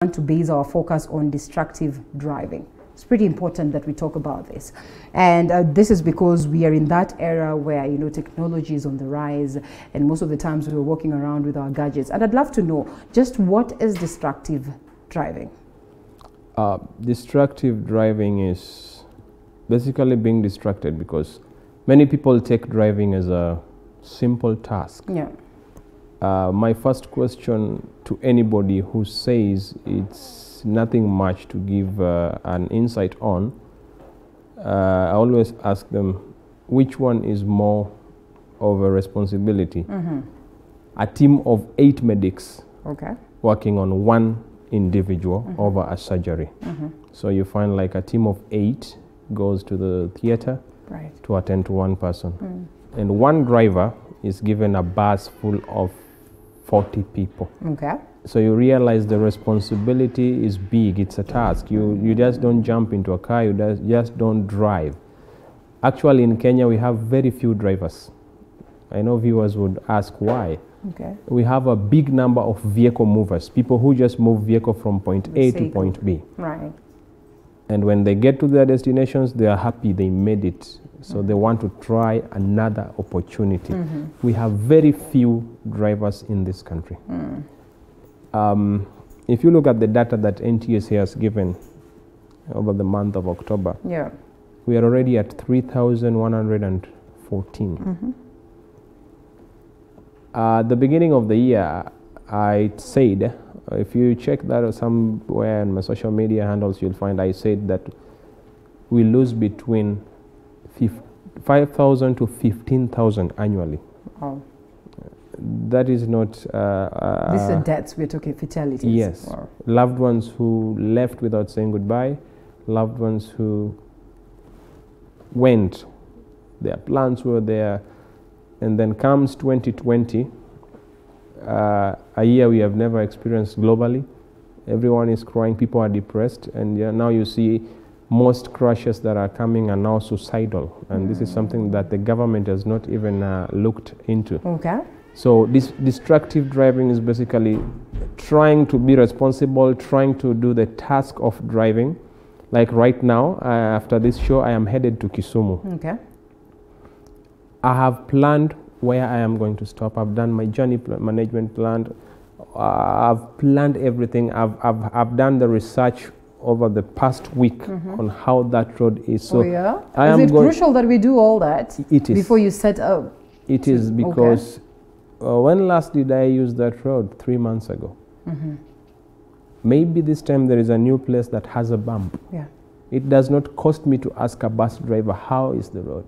to base our focus on distractive driving. It's pretty important that we talk about this, and this is because we are in that era where technology is on the rise, and most of the times we're walking around with our gadgets. And I'd love to know just what is distractive driving. Distractive driving is basically being distracted because many people take driving as a simple task. Yeah. My first question to anybody who says it's nothing much to give an insight on, I always ask them, which one is more of a responsibility? A team of 8 medics working on one individual over a surgery. So you find like a team of 8 goes to the theater to attend to one person. And one driver is given a bus full of 40 people. So you realize the responsibility is big. It's a task. You just don't jump into a car. You just don't drive. Actually, in Kenya, we have very few drivers. I know viewers would ask why. We have a big number of vehicle movers, people who just move vehicle from point A to point B. And when they get to their destinations, they are happy they made it. So they want to try another opportunity. We have very few drivers in this country. If you look at the data that NTSA has given over the month of October, we are already at 3,114. At the beginning of the year, I said, if you check that somewhere in my social media handles, you'll find I said that we lose between 5,000 to 15,000 annually. That is not... these are deaths, we're talking fatalities. Yes. Loved ones who left without saying goodbye, loved ones who went, their plans were there, and then comes 2020, a year we have never experienced globally. Everyone is crying, people are depressed, and now you see most crashes that are coming are now suicidal, and this is something that the government has not even looked into. So this distractive driving is basically trying to be responsible, trying to do the task of driving. Like right now, after this show, I am headed to Kisumu. I have planned where I am going to stop. I've done my journey management plan. I've planned everything. I've done the research over the past week on how that road is. So is it crucial that we do all that before you set up? It is because when last did I use that road? 3 months ago. Maybe this time there is a new place that has a bump. It does not cost me to ask a bus driver, how is the road?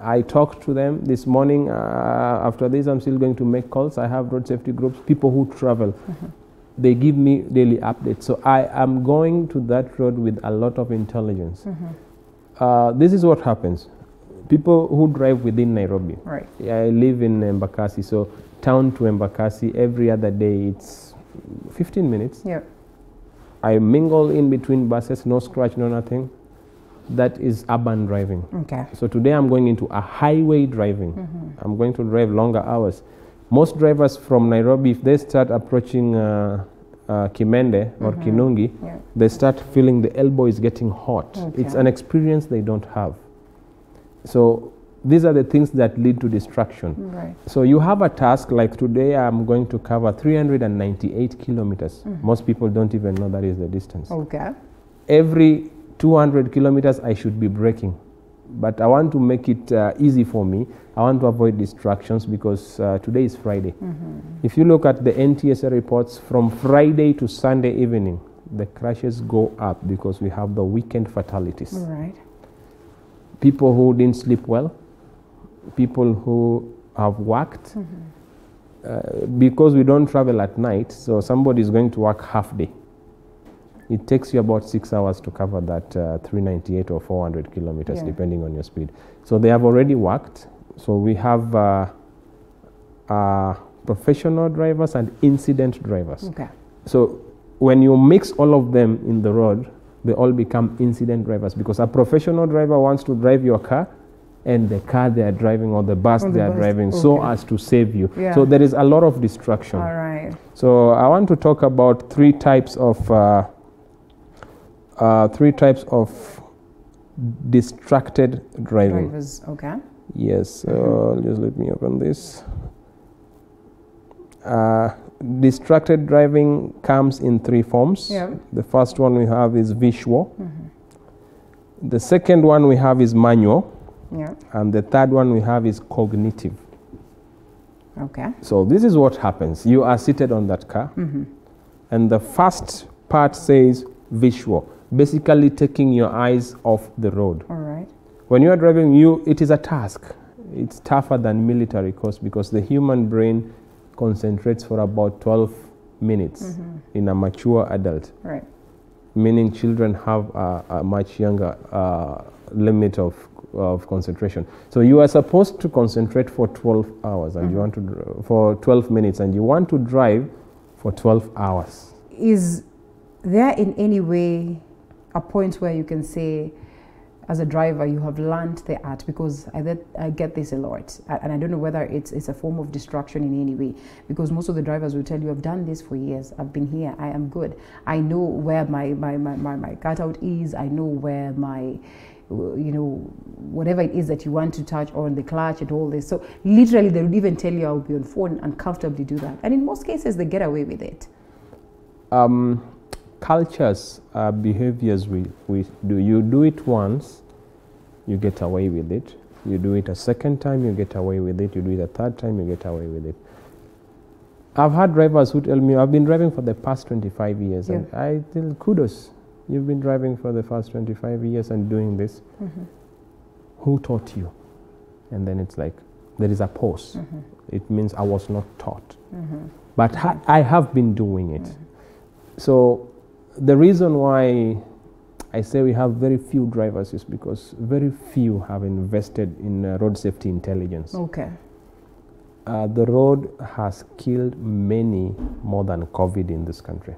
I talked to them this morning. After this, I'm still going to make calls. I have road safety groups, people who travel. They give me daily updates. So I am going to that road with a lot of intelligence. This is what happens. People who drive within Nairobi. I live in Embakasi, so town to Embakasi, every other day it's 15 minutes. I mingle in between buses, no scratch, no nothing. That is urban driving. So today I'm going into a highway driving. I'm going to drive longer hours. Most drivers from Nairobi, if they start approaching Kimende or Kinungi, they start feeling the elbow is getting hot. It's an experience they don't have. So these are the things that lead to distraction. So you have a task, like today I'm going to cover 398 kilometers. Most people don't even know that is the distance. Every 200 kilometers I should be braking. But I want to make it easy for me. I want to avoid distractions because today is Friday. If you look at the NTSA reports, from Friday to Sunday evening, the crashes go up because we have the weekend fatalities. People who didn't sleep well, people who have worked, because we don't travel at night, so somebody is going to work half day. It takes you about 6 hours to cover that 398 or 400 kilometers, depending on your speed. So they have already worked. So we have professional drivers and incident drivers. So when you mix all of them in the road, they all become incident drivers, because a professional driver wants to drive your car and the car they are driving or the bus they are driving, so as to save you. Yeah. So there is a lot of distraction. All right. So I want to talk about three types of distracted driving. Drivers, okay. Yes, just let me open this. Distracted driving comes in three forms. Yeah. The first one we have is visual. The second one we have is manual. Yeah. And the third one we have is cognitive. Okay. So this is what happens. You are seated on that car, and the first part says visual, basically taking your eyes off the road. All right. When you are driving, it is a task. It's tougher than military course because the human brain concentrates for about 12 minutes in a mature adult. Right. Meaning children have a much younger limit of concentration. So you are supposed to concentrate for 12 hours and you want to for 12 minutes and you want to drive for 12 hours. Is there in any way a point where you can say, as a driver, you have learned the art? Because I get this a lot, and I don't know whether it's a form of distraction in any way, because most of the drivers will tell you, I've done this for years, I've been here, I am good, I know where my cutout is, I know where my, whatever it is that you want to touch on the clutch and all this. So literally they would even tell you, I'll be on phone and comfortably do that. And in most cases they get away with it. Cultures, behaviors we do. You do it once, you get away with it. You do it a second time, you get away with it. You do it a third time, you get away with it. I've had drivers who tell me, I've been driving for the past 25 years. And I tell, kudos, you've been driving for the past 25 years and doing this. Who taught you? And then it's like, there is a pause. It means I was not taught. But I have been doing it. So the reason why I say we have very few drivers is because very few have invested in road safety intelligence. Okay. The road has killed many more than COVID in this country.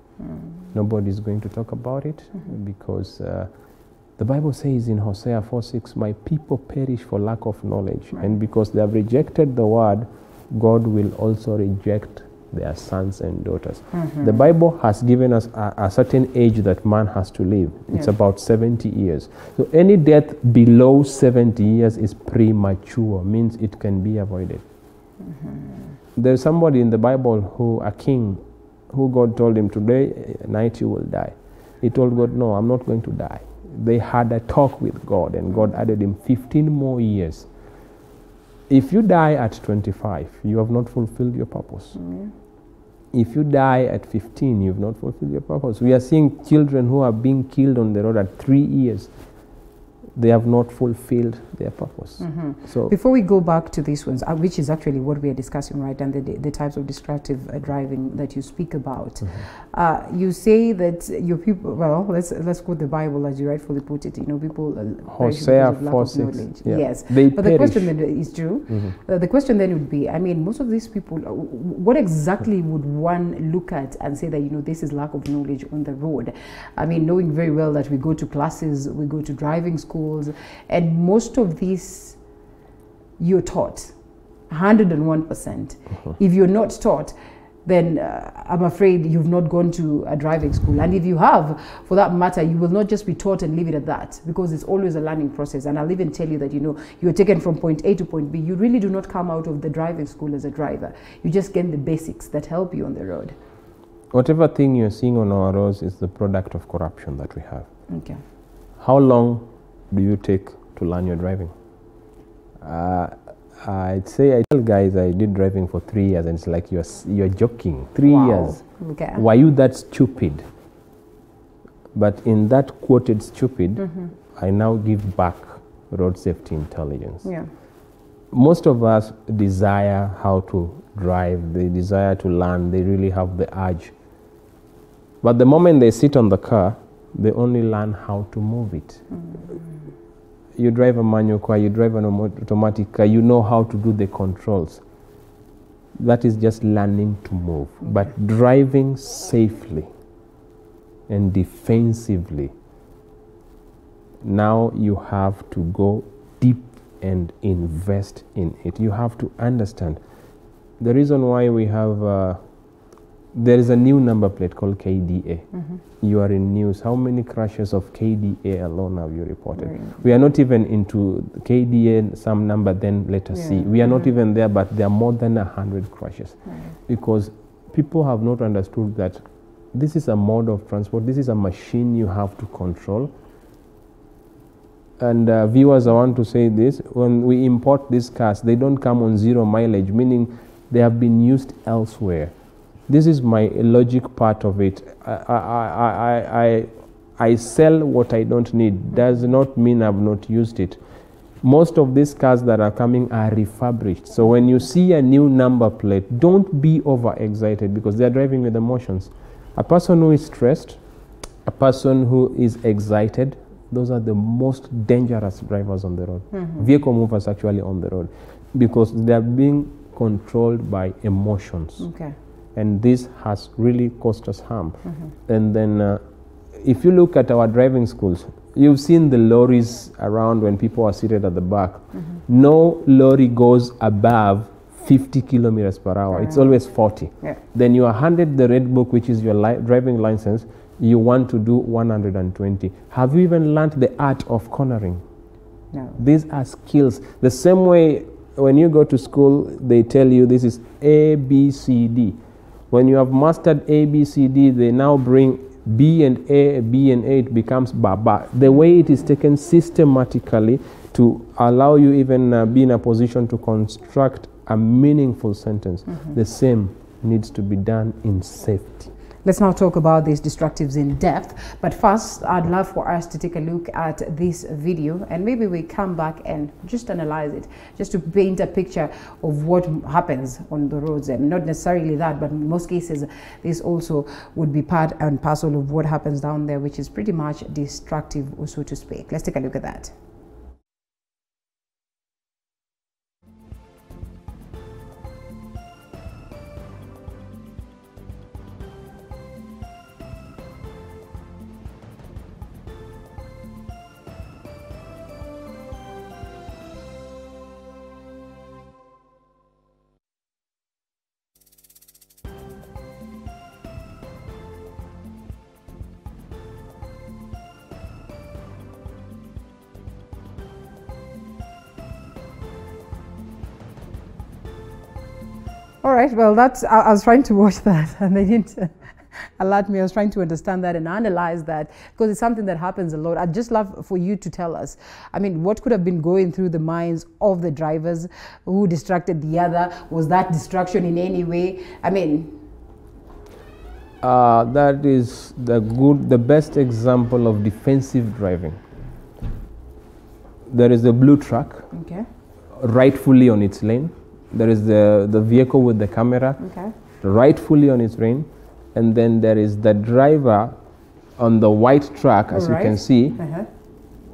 Nobody is going to talk about it because the Bible says in Hosea 4:6, my people perish for lack of knowledge. And because they have rejected the word, God will also reject their sons and daughters. The Bible has given us a certain age that man has to live. It's about 70 years. So any death below 70 years is premature, means it can be avoided. There's somebody in the Bible, a king, who God told him, today night you will die. He told God, no, I'm not going to die. They had a talk with God and God added him 15 more years. If you die at 25, you have not fulfilled your purpose. If you die at 15, you have not fulfilled your purpose. We are seeing children who are being killed on the road at 3 years. They have not fulfilled their purpose. So before we go back to these ones, which is actually what we are discussing, right, and the types of distractive driving that you speak about, you say that your people, well, let's quote the Bible as you rightfully put it, people Hosea 4:6. Yes, they but perish. The question then is true. The question then would be, I mean, most of these people, what exactly would one look at and say that, this is lack of knowledge on the road? I mean, knowing very well that we go to classes, we go to driving schools, and most of these you're taught 101%. If you're not taught, then I'm afraid you've not gone to a driving school. And if you have, for that matter, you will not just be taught and leave it at that, because it's always a learning process. And I'll even tell you that, you're taken from point A to point B. You really do not come out of the driving school as a driver. You just get the basics that help you on the road. Whatever thing you're seeing on our roads is the product of corruption that we have. Okay. How long do you take to learn your driving? I'd say, I tell guys I did driving for 3 years, and it's like you're joking. 3 years. Okay. Were you that stupid? But in that quoted stupid, I now give back road safety intelligence. Yeah. Most of us desire how to drive. They desire to learn. They really have the urge. But the moment they sit on the car, they only learn how to move it. You drive a manual car, you drive an automatic car, you know how to do the controls. That is just learning to move. But driving safely and defensively, now you have to go deep and invest in it. You have to understand the reason why we have there is a new number plate called KDA. You are in news. How many crashes of KDA alone have you reported? Right. We are not even into KDA, some number, then let us see. We are not even there, but there are more than 100 crashes. Because people have not understood that this is a mode of transport. This is a machine you have to control. And viewers, I want to say this. When we import these cars, they don't come on 0 mileage, meaning they have been used elsewhere. This is my logic part of it. I sell what I don't need. Does not mean I've not used it. Most of these cars that are coming are refurbished. So when you see a new number plate, don't be overexcited because they are driving with emotions. A person who is stressed, a person who is excited, those are the most dangerous drivers on the road. Vehicle movers actually on the road because they are being controlled by emotions. And this has really caused us harm. And then if you look at our driving schools, you've seen the lorries around when people are seated at the back. No lorry goes above 50 kilometers per hour. It's always 40. Then you are handed the red book, which is your driving license. You want to do 120. Have you even learned the art of cornering? No. These are skills. The same way when you go to school, they tell you this is A, B, C, D. When you have mastered A, B, C, D, they now bring B and A, B and A, it becomes Baba. The way it is taken systematically to allow you even be in a position to construct a meaningful sentence, the same needs to be done in safety. Let's now talk about these destructives in depth. But first, I'd love for us to take a look at this video and maybe we come back and just analyze it, just to paint a picture of what happens on the roads. And not necessarily that, but in most cases, this also would be part and parcel of what happens down there, which is pretty much destructive, so to speak. Let's take a look at that. All right, well, that's, I was trying to watch that and they didn't alert me. I was trying to understand that and analyze that because it's something that happens a lot. I'd just love for you to tell us, I mean, what could have been going through the minds of the drivers who distracted the other? Was that distraction in any way? I mean... that is the best example of defensive driving. There is the blue truck, rightfully on its lane. There is the vehicle with the camera, rightfully on its lane. And then there is the driver on the white truck, as you can see,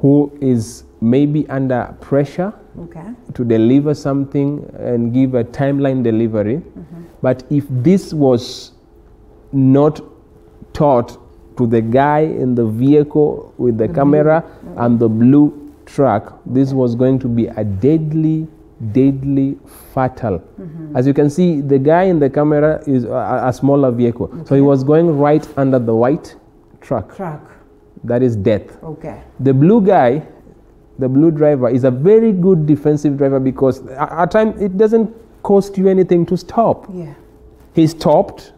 who is maybe under pressure to deliver something and give a timeline delivery. But if this was not taught to the guy in the vehicle with the camera and the blue truck, this was going to be a deadly, fatal. As you can see, the guy in the camera is a smaller vehicle. So he was going right under the white truck. That is death. The blue guy, the blue driver, is a very good defensive driver because at times it doesn't cost you anything to stop. He stopped,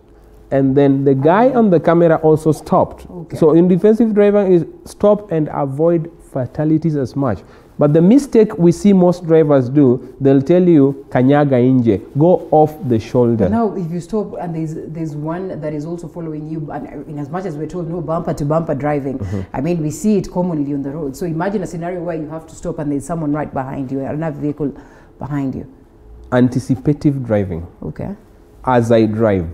and then the guy on the camera also stopped. So in defensive driving is stop and avoid fatalities as much. But the mistake we see most drivers do, they'll tell you, kanyaga inje, go off the shoulder. But now, if you stop and there's one that is also following you, and in as much as we're told no bumper to bumper driving, I mean, we see it commonly on the road. So imagine a scenario where you have to stop and there's someone right behind you, another vehicle behind you. Anticipative driving. As I drive,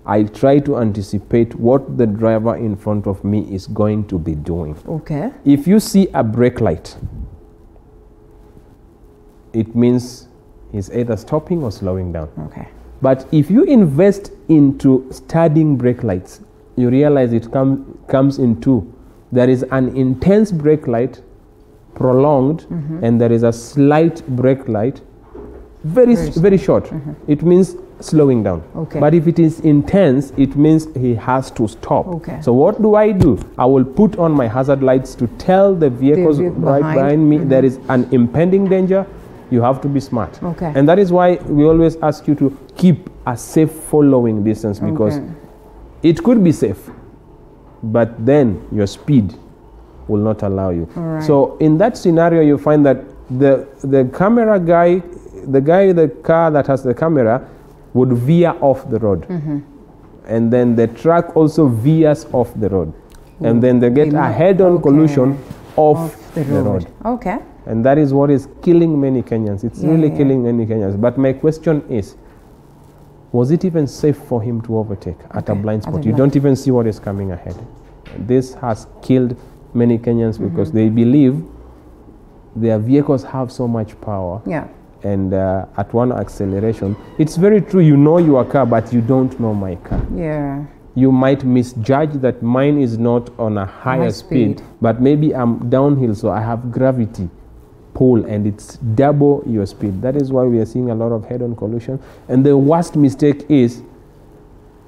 I try to anticipate what the driver in front of me is going to be doing. If you see a brake light, it means he's either stopping or slowing down. But if you invest into studying brake lights, you realize it comes in two. There is an intense brake light prolonged and there is a slight brake light, very short, it means slowing down. Okay. But if it is intense, it means he has to stop. Okay. So what do? I will put on my hazard lights to tell the vehicles right behind me there is an impending danger. You have to be smart. Okay. And that is why we always ask you to keep a safe following distance, because it could be safe, but then your speed will not allow you. Right. So in that scenario, you find that the camera guy, the car that has the camera, would veer off the road. And then the truck also veers off the road. And then they get a head-on collision off the road. Okay. And that is what is killing many Kenyans. It's really killing many Kenyans. But my question is, was it even safe for him to overtake at a blind spot? You don't even see what is coming ahead. This has killed many Kenyans because they believe their vehicles have so much power. Yeah. And at one acceleration, it's very true, you know your car, but you don't know my car. Yeah. You might misjudge that mine is not on a higher speed, but maybe I'm downhill, so I have gravity pull, and it's double your speed. That is why we are seeing a lot of head-on collision. And the worst mistake is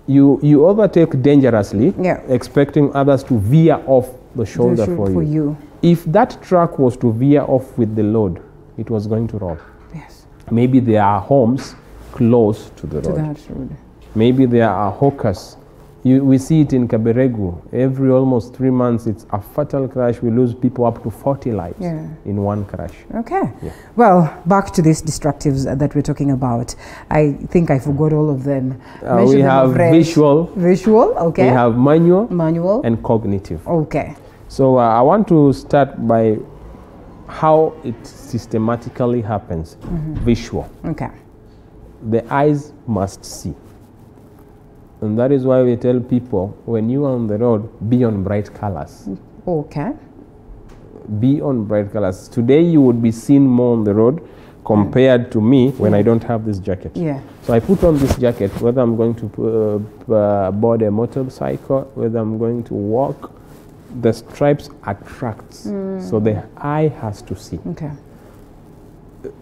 you overtake dangerously, expecting others to veer off the shoulder for you. If that truck was to veer off with the load, it was going to roll. Yes. Maybe there are homes close to the road. Maybe there are hawkers. We see it in Kaberegu. Every almost 3 months, it's a fatal crash. We lose people up to 40 lives in one crash. Okay. Yeah. Well, back to these destructives that we're talking about. I think I forgot all of them. We have visual. Visual, okay. We have manual. And cognitive. Okay. So I want to start by how it systematically happens. Visual. Okay. The eyes must see. And that is why we tell people, when you are on the road, be on bright colors. Okay. Be on bright colors. Today you would be seen more on the road compared to me when I don't have this jacket. Yeah. So I put on this jacket, whether I'm going to board a motorcycle, whether I'm going to walk, the stripes attracts. So the eye has to see. Okay.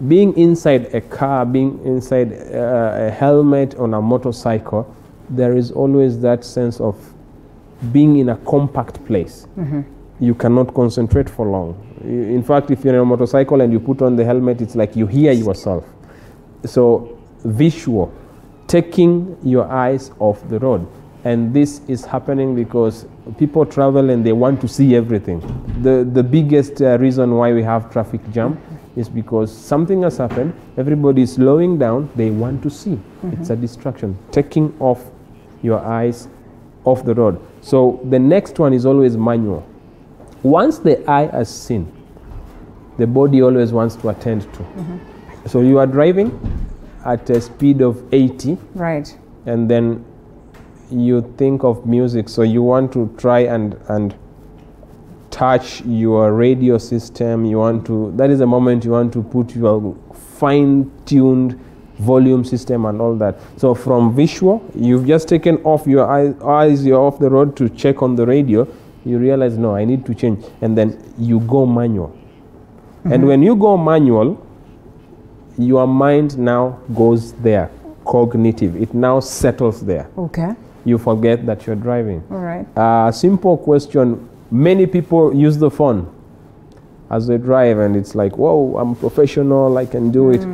Being inside a car, being inside a helmet on a motorcycle, there is always that sense of being in a compact place. You cannot concentrate for long. In fact, if you're on a motorcycle and you put on the helmet, it's like you hear yourself. So visual, taking your eyes off the road. And this is happening because people travel and they want to see everything. The biggest reason why we have traffic jam is because something has happened, everybody is slowing down, they want to see. It's a distraction, taking off your eyes off the road. So the next one is always manual. Once the eye has seen, the body always wants to attend to. So you are driving at a speed of 80. Right. And then you think of music, so you want to try and touch your radio system. That is the moment you want to put your fine-tuned volume system and all that. So from visual, you've just taken off your eyes, you're off the road to check on the radio, you realize, no, I need to change. And then you go manual. And when you go manual, your mind now goes there, cognitive. It now settles there. Okay. You forget that you're driving. All right. Simple question. Many people use the phone as they drive, and it's like, whoa, I'm professional, I can do it.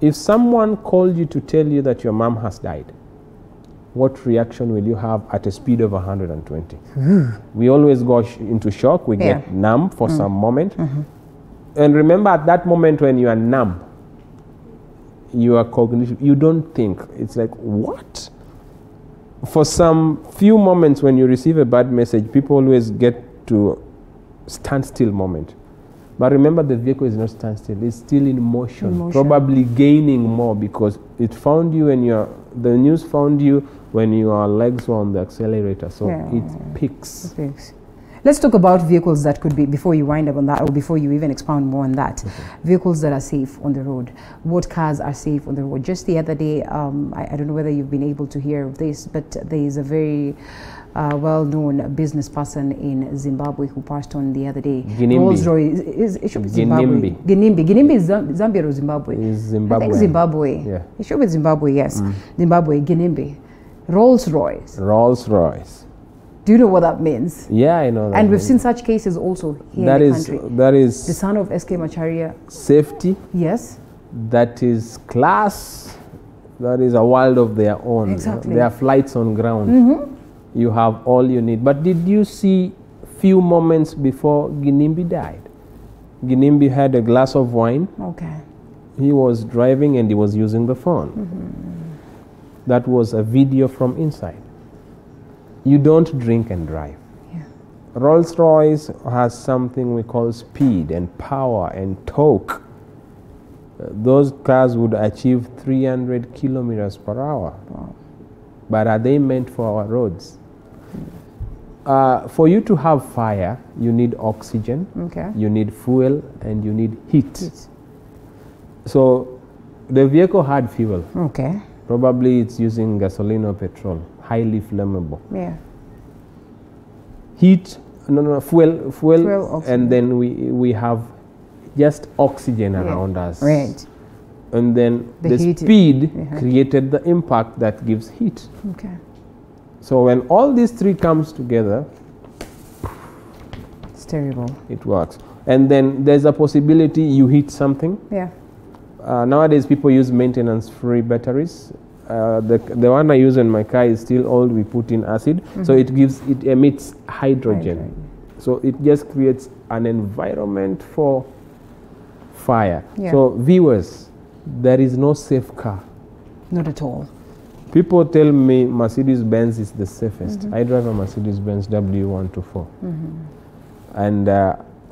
If someone called you to tell you that your mom has died, what reaction will you have at a speed of 120? We always go into shock. We get numb for some moment. And remember, at that moment when you are numb, you are cognitive. You don't think. It's like, what? For some few moments when you receive a bad message, people always get to standstill moment. But remember, the vehicle is not standstill. It's still in motion, probably gaining more because it found you when the news found you when your legs were on the accelerator. So it picks. Let's talk about vehicles that could be, before you wind up on that, or before you even expound more on that, vehicles that are safe on the road. What cars are safe on the road? Just the other day, I don't know whether you've been able to hear of this, but there is a very well-known business person in Zimbabwe who passed on the other day. Rolls-Royce it should be Zimbabwe. Ginimbi is Zambia or Zimbabwe? Is Zimbabwe. I think Zimbabwe. Yeah. It should be Zimbabwe, yes. Zimbabwe, Ginimbi. Rolls-Royce. Rolls-Royce. Do you know what that means? Yeah, I know that. And we've seen such cases also here in the country. That is the son of SK Macharia. Safety. Yes. That is class. That is a world of their own. Exactly. There are flights on ground. You have all you need. But did you see few moments before Ginimbi died? Ginimbi had a glass of wine. Okay. He was driving and he was using the phone. That was a video from inside. You don't drink and drive. Yeah. Rolls-Royce has something we call speed and power and torque. Those cars would achieve 300 kilometers per hour. Wow. But are they meant for our roads? For you to have fire, you need oxygen, you need fuel, and you need heat. So the vehicle had fuel. Okay. Probably it's using gasoline or petrol, highly flammable. Yeah. Heat, fuel, oxygen. And then we have just oxygen around us. Right. And then the speed created the impact that gives heat. Okay. So when all these three comes together, it's terrible. It works. And then there's a possibility you hit something. Yeah. Nowadays people use maintenance-free batteries. The one I use in my car is still old. We put in acid, so it emits hydrogen. So it just creates an environment for fire. Yeah. So viewers, there is no safe car. Not at all. People tell me Mercedes-Benz is the safest. I drive a Mercedes-Benz W124. And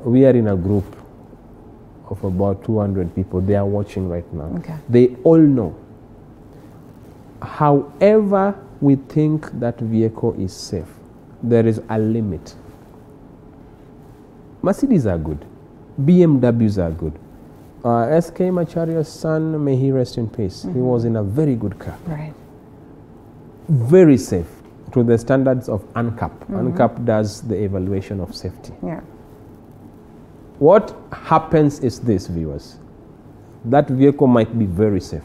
we are in a group of about 200 people. They are watching right now. Okay. They all know. However we think that vehicle is safe, there is a limit. Mercedes are good. BMWs are good. SK Macharia's son, may he rest in peace. He was in a very good car. Right. Very safe to the standards of ANCAP. ANCAP does the evaluation of safety. Yeah. What happens is this, viewers. That vehicle might be very safe.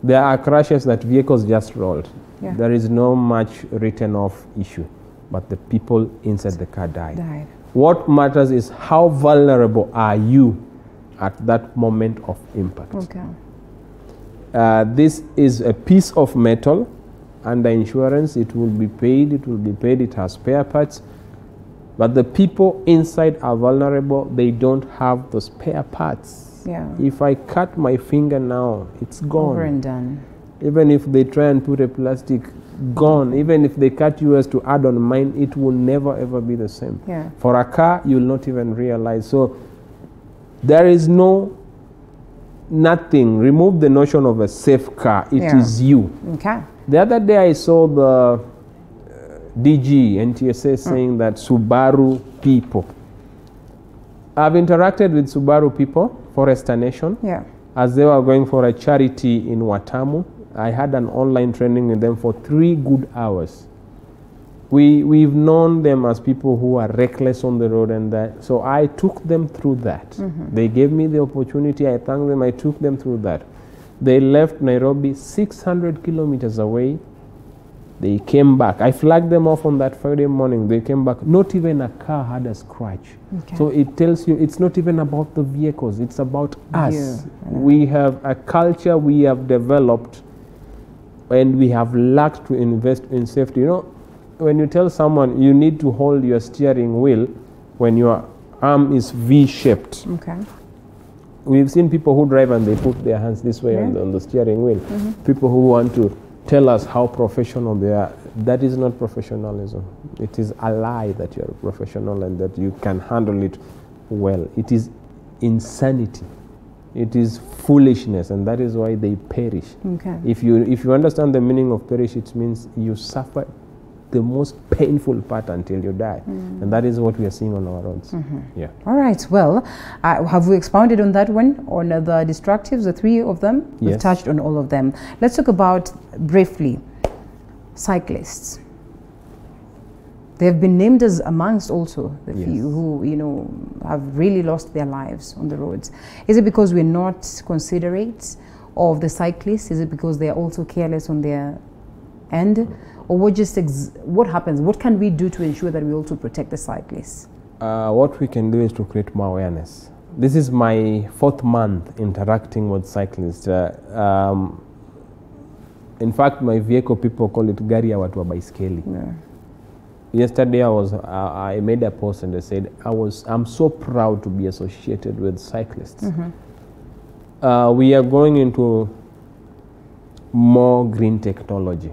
There are crashes that vehicles just rolled. Yeah. There is no much written off issue, but the people inside the car died. What matters is how vulnerable are you at that moment of impact. Okay. This is a piece of metal. Under insurance, it will be paid. It has spare parts. But the people inside are vulnerable. They don't have the spare parts. Yeah. If I cut my finger now, it's gone. Over and done. Even if they try and put a plastic, gone. Even if they cut yours to add on mine, it will never ever be the same. Yeah. For a car, you'll not even realize. So there is nothing. Remove the notion of a safe car. It is you. Okay. The other day I saw the DG NTSA saying that Subaru people. I've interacted with Subaru people, Forester Nation, as they were going for a charity in Watamu. I had an online training with them for 3 good hours. We've known them as people who are reckless on the road, and that. So I took them through that. They gave me the opportunity. I thanked them. I took them through that. They left Nairobi 600 kilometers away. They came back. I flagged them off on that Friday morning. They came back. Not even a car had a scratch. Okay. So it tells you it's not even about the vehicles. It's about us. Yeah. We have a culture we have developed, and we have lacked to invest in safety. You know, when you tell someone you need to hold your steering wheel when your arm is V-shaped. Okay. We've seen people who drive and they put their hands this way on the steering wheel. People who want to tell us how professional they are. That is not professionalism. It is a lie that you're a professional and that you can handle it well. It is insanity. It is foolishness, and that is why they perish. Okay. If you understand the meaning of perish, it means you suffer the most painful part until you die. And that is what we are seeing on our roads. Yeah. All right. Well, have we expounded on that one, on the destructives, the three of them? Yes. We've touched on all of them. Let's talk about, briefly, cyclists. They've been named as amongst also the few who, you know, have really lost their lives on the roads. Is it because we're not considerate of the cyclists? Is it because they're also careless on their end? Or what happens? What can we do to ensure that we also protect the cyclists? What we can do is to create more awareness. This is my 4th month interacting with cyclists. In fact, my vehicle, people call it gari ya watu wa baiskeli. Yesterday I made a post and I said I'm so proud to be associated with cyclists. We are going into more green technology.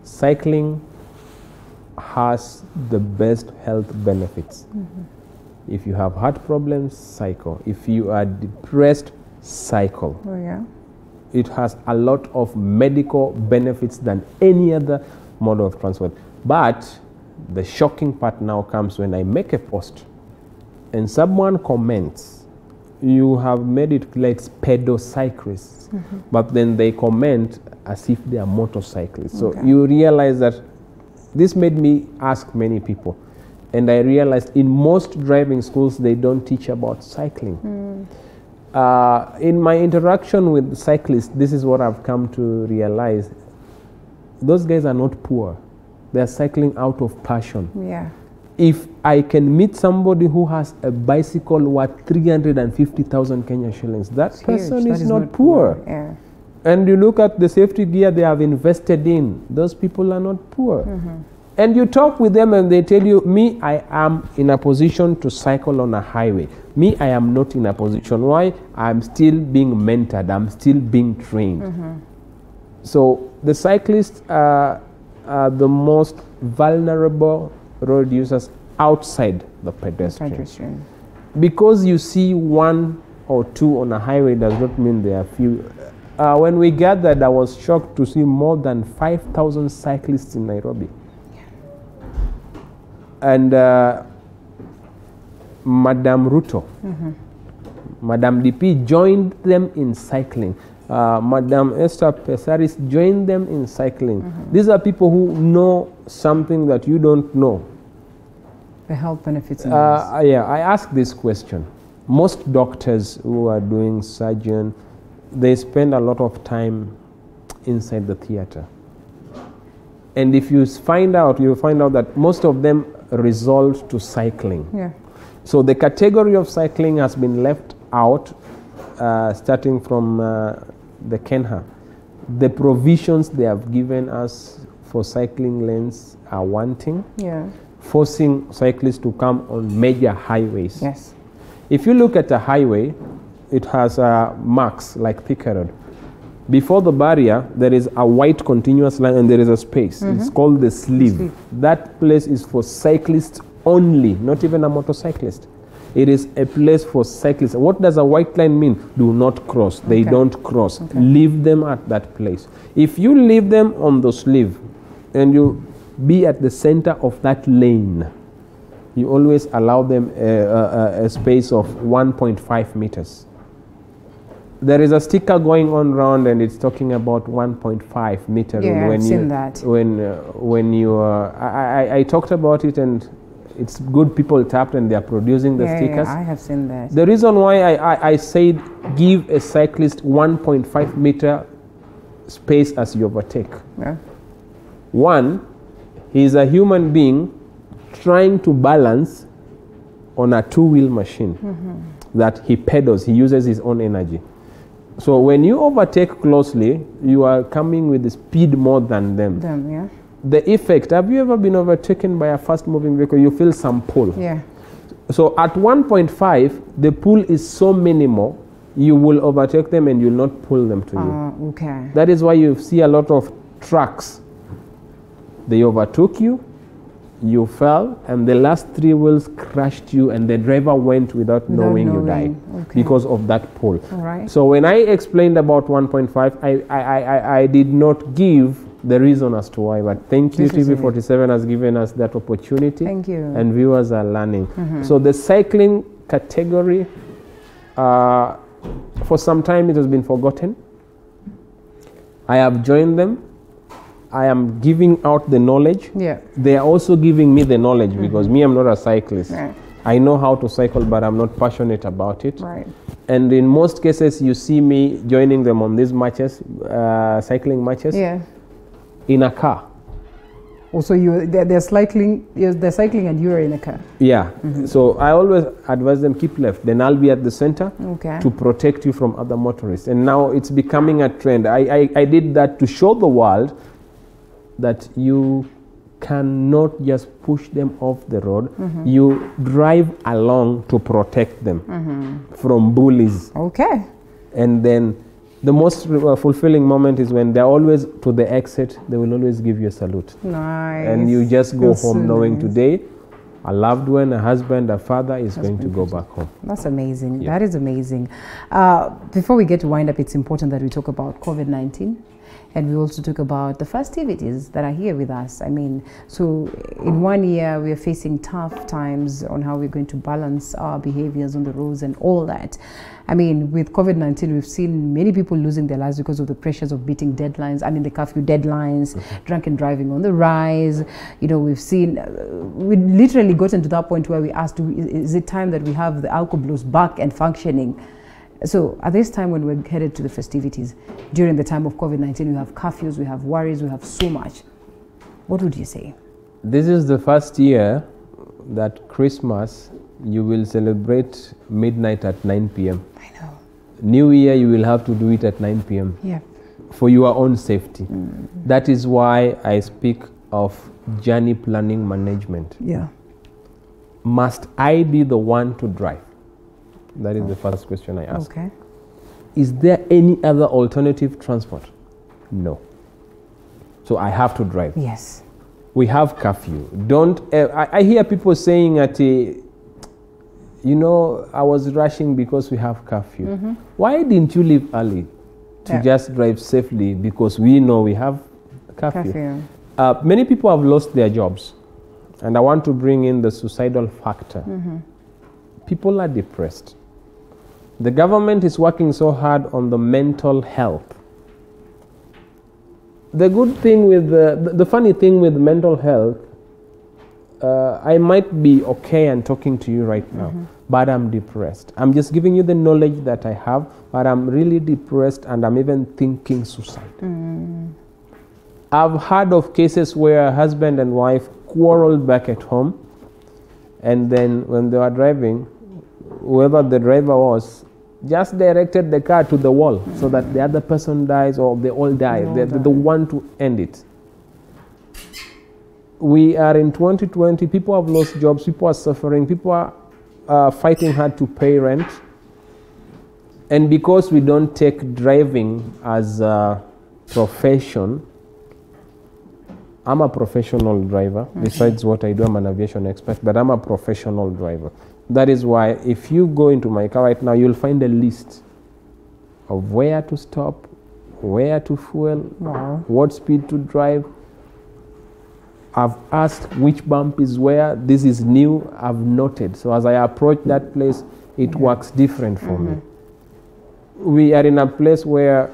Cycling has the best health benefits. If you have heart problems, cycle. If you are depressed, cycle. Oh yeah. It has a lot of medical benefits than any other mode of transport. But the shocking part now comes when I make a post and someone comments, you have made it like pedocyclists, but then they comment as if they are motorcyclists. So you realize that this made me ask many people. And I realized in most driving schools, they don't teach about cycling. In my interaction with cyclists, this is what I've come to realize. Those guys are not poor. They're cycling out of passion. Yeah. If I can meet somebody who has a bicycle worth 350,000 Kenya shillings, that person is not poor. Yeah. And you look at the safety gear they have invested in, those people are not poor. And you talk with them and they tell you, me, I am in a position to cycle on a highway. Me, I am not in a position. Why? I'm still being mentored. I'm still being trained. So the cyclists are the most vulnerable road users outside the pedestrian. Because you see 1 or 2 on a highway does not mean there are few. When we gathered, I was shocked to see more than 5,000 cyclists in Nairobi. And Madam Ruto, Madam DP joined them in cycling. Madam Esther Pesaris joined them in cycling. These are people who know something that you don't know. The health benefits. Yeah, I ask this question. Most doctors who are doing surgery, they spend a lot of time inside the theater. And if you find out, you'll find out that most of them resort to cycling. Yeah. So the category of cycling has been left out, starting from the Kenha. The provisions they have given us for cycling lanes are wanting, forcing cyclists to come on major highways. Yes. If you look at a highway, it has marks like Thika Road. Before the barrier, there is a white continuous line and there is a space. It's called the sleeve. That place is for cyclists only, not even a motorcyclist. It is a place for cyclists. What does a white line mean? Do not cross. They don't cross. Leave them at that place. If you leave them on the sleeve and you be at the center of that lane, you always allow them a space of 1.5 meters. There is a sticker going on around and it's talking about 1.5 meter. Yeah, when I've seen that. When you, I talked about it and it's good people tapped and they are producing the stickers. Yeah, I have seen that. The reason why I said give a cyclist 1.5 meter space as you overtake. Yeah. One, he's a human being trying to balance on a two-wheel machine that he pedals, he uses his own energy. So when you overtake closely, you are coming with the speed more than them. The effect, have you ever been overtaken by a fast-moving vehicle? You feel some pull. Yeah. So at 1.5, the pull is so minimal, you will overtake them and you will not pull them to you. Okay. That is why you see a lot of trucks. They overtook you, you fell, and the last three wheels crashed you, and the driver went without knowing you died because of that pull. All right. So when I explained about 1.5, I did not give the reason as to why. But thank you, TV47 has given us that opportunity. Thank you. And viewers are learning. So the cycling category, for some time it has been forgotten. I have joined them. I am giving out the knowledge. Yeah. They are also giving me the knowledge because me, I'm not a cyclist. Right. I know how to cycle, but I'm not passionate about it. Right. And in most cases, you see me joining them on these matches, cycling matches, in a car. Also, they're cycling and you're in a car. Yeah. So I always advise them, keep left. Then I'll be at the center to protect you from other motorists. And now it's becoming a trend. I did that to show the world that you cannot just push them off the road. You drive along to protect them from bullies. Okay. And then the most fulfilling moment is when they're always to the exit, they will always give you a salute. Nice. And you just go home knowing today a loved one, a husband, a father is going to go back home. That's amazing. Yeah. That is amazing. Before we get to wind up, it's important that we talk about COVID-19. And we also talk about the festivities that are here with us. I mean, so in 1 year, we are facing tough times on how we're going to balance our behaviors on the roads and all that. I mean, with COVID-19, we've seen many people losing their lives because of the pressures of beating deadlines. I mean, the curfew deadlines, drunken driving on the rise. You know, we've seen, we literally gotten to that point where we asked, is it time that we have the alcohols back and functioning? So at this time when we're headed to the festivities, during the time of COVID-19, we have curfews, we have worries, we have so much. What would you say? This is the first year that Christmas, you will celebrate midnight at 9 p.m. I know. New Year, you will have to do it at 9 p.m. Yeah. For your own safety. That is why I speak of journey planning management. Yeah. Must I be the one to drive? That is the first question I ask. Okay. Is there any other alternative transport? No. So I have to drive. Yes. We have curfew. I hear people saying that, you know, I was rushing because we have curfew. Why didn't you leave early to just drive safely because we know we have curfew? Many people have lost their jobs. And I want to bring in the suicidal factor. People are depressed. The government is working so hard on the mental health. The good thing with the funny thing with mental health, I might be okay and talking to you right now, but I'm depressed. I'm just giving you the knowledge that I have, but I'm really depressed and I'm even thinking suicide. I've heard of cases where husband and wife quarreled back at home, and then when they were driving, whoever the driver was just directed the car to the wall so that the other person dies or they all die. They're the one to end it. We are in 2020. People have lost jobs. People are suffering. People are fighting hard to pay rent. And because we don't take driving as a profession, I'm a professional driver. Besides what I do, I'm an aviation expert, but I'm a professional driver. That is why if you go into my car right now, you'll find a list of where to stop, where to fuel, what speed to drive. I've asked which bump is where. This is new. I've noted. So as I approach that place, it works different for me. We are in a place where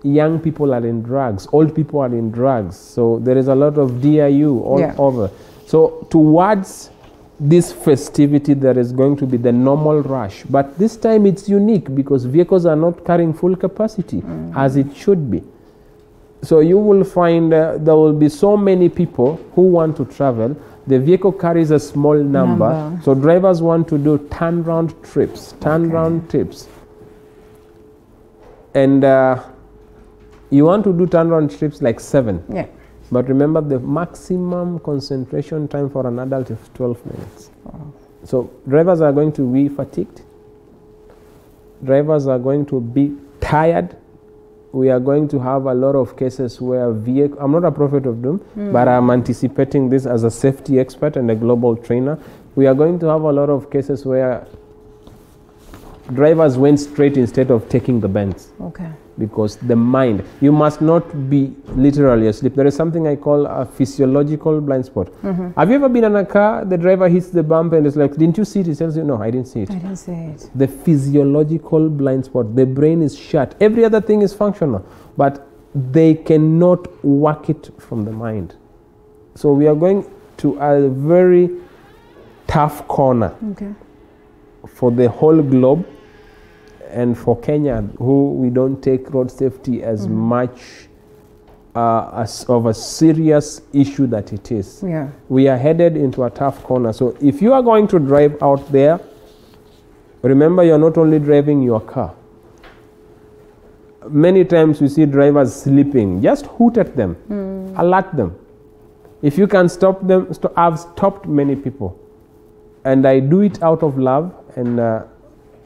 young people are in drugs, old people are in drugs. So there is a lot of DIU all over. So towards this festivity, there is going to be the normal rush. But this time it's unique because vehicles are not carrying full capacity as it should be. So you will find there will be so many people who want to travel. The vehicle carries a small number. So drivers want to do turnaround trips, trips. And you want to do turnaround trips like 7. Yeah. But remember, the maximum concentration time for an adult is 12 minutes. So drivers are going to be fatigued. Drivers are going to be tired. We are going to have a lot of cases where I'm not a prophet of doom, but I'm anticipating this as a safety expert and a global trainer. We are going to have a lot of cases where drivers went straight instead of taking the bends. because the mind, you must not be literally asleep. There is something I call a physiological blind spot. Have you ever been in a car, the driver hits the bump and it's like, didn't you see it? He tells you, no, I didn't see it. I didn't see it. The physiological blind spot, the brain is shut. Every other thing is functional, but they cannot work it from the mind. So we are going to a very tough corner for the whole globe. And for Kenya, who we don't take road safety as much as of a serious issue that it is. Yeah. We are headed into a tough corner. So if you are going to drive out there, remember you're not only driving your car. Many times we see drivers sleeping. Just hoot at them, alert them. If you can stop them, I've stopped many people. And I do it out of love, and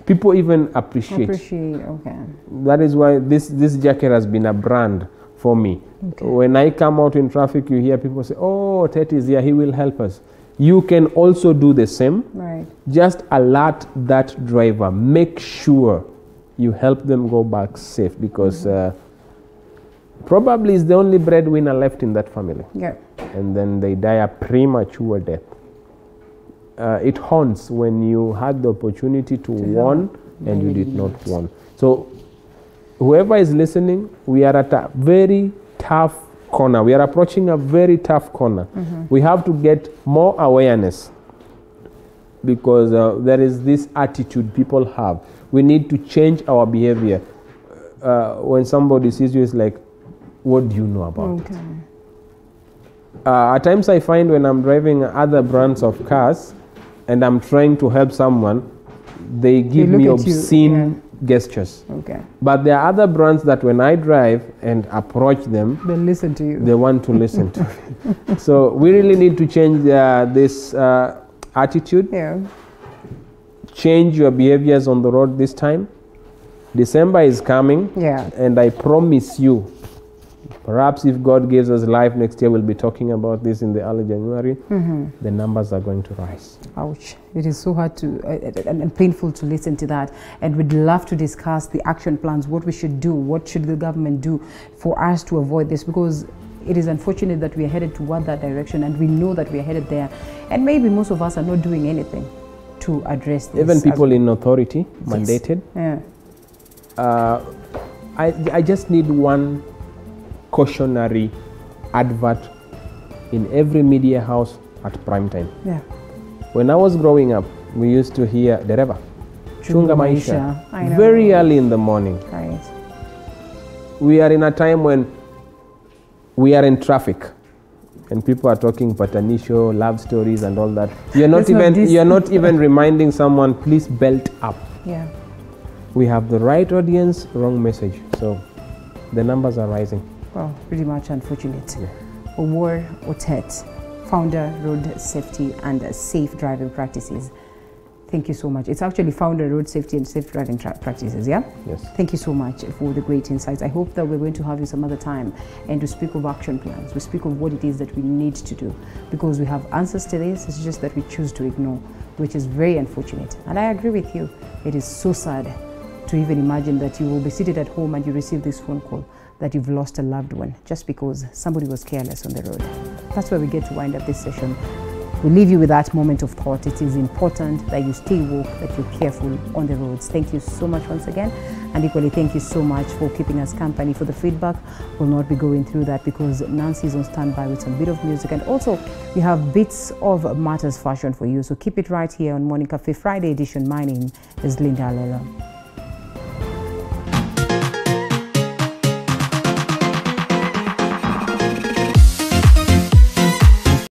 people even appreciate. Okay. That is why this jacket has been a brand for me. Okay. When I come out in traffic, you hear people say, oh, Tet is here, he will help us. You can also do the same. Right. Just alert that driver. Make sure you help them go back safe, because probably is the only breadwinner left in that family. Yeah. And then they die a premature death. It haunts when you had the opportunity to warn and you did not warn. So whoever is listening, we are at a very tough corner. We are approaching a very tough corner. We have to get more awareness, because there is this attitude people have. We need to change our behavior. When somebody sees you, it's like, what do you know about it? At times I find when I'm driving other brands of cars and I'm trying to help someone, they give me obscene gestures. Okay. But there are other brands that when I drive and approach them, they listen to you. They want to listen to me. So we really need to change this attitude. Yeah. Change your behaviors on the road this time. December is coming. Yeah. And I promise you, perhaps if God gives us life next year, we'll be talking about this in the early January. The numbers are going to rise. Ouch. It is so hard to and painful to listen to that. And we'd love to discuss the action plans, what we should do, what should the government do for us to avoid this, because it is unfortunate that we are headed toward that direction, and we know that we are headed there. And maybe most of us are not doing anything to address this. Even people in authority, mandated. Yeah. I just need one cautionary advert in every media house at prime time. Yeah. When I was growing up, we used to hear dereva chunga maisha I know. Very early in the morning. Right. We are in a time when we are in traffic and people are talking patanisho, love stories and all that. You're not even reminding someone, please belt up. Yeah. We have the right audience, wrong message. So the numbers are rising. Well, pretty much unfortunate. Yeah. Owuor Otet, founder, Road Safety and Safe Driving Practices. Thank you so much. It's actually founder, Road Safety and Safe Driving Practices, yeah? Yes. Thank you so much for the great insights. I hope that we're going to have you some other time and to speak of action plans. We speak of what it is that we need to do, because we have answers to this. It's just that we choose to ignore, which is very unfortunate. And I agree with you. It is so sad to even imagine that you will be seated at home and you receive this phone call that you've lost a loved one just because somebody was careless on the road. That's where we get to wind up this session. We leave you with that moment of thought. It is important that you stay woke, that you're careful on the roads. Thank you so much once again. And equally, thank you so much for keeping us company. For the feedback, we'll not be going through that because Nancy is on standby with some bit of music. And also, we have bits of Matters Fashion for you. So keep it right here on Morning Cafe Friday edition. My name is Linda Alela.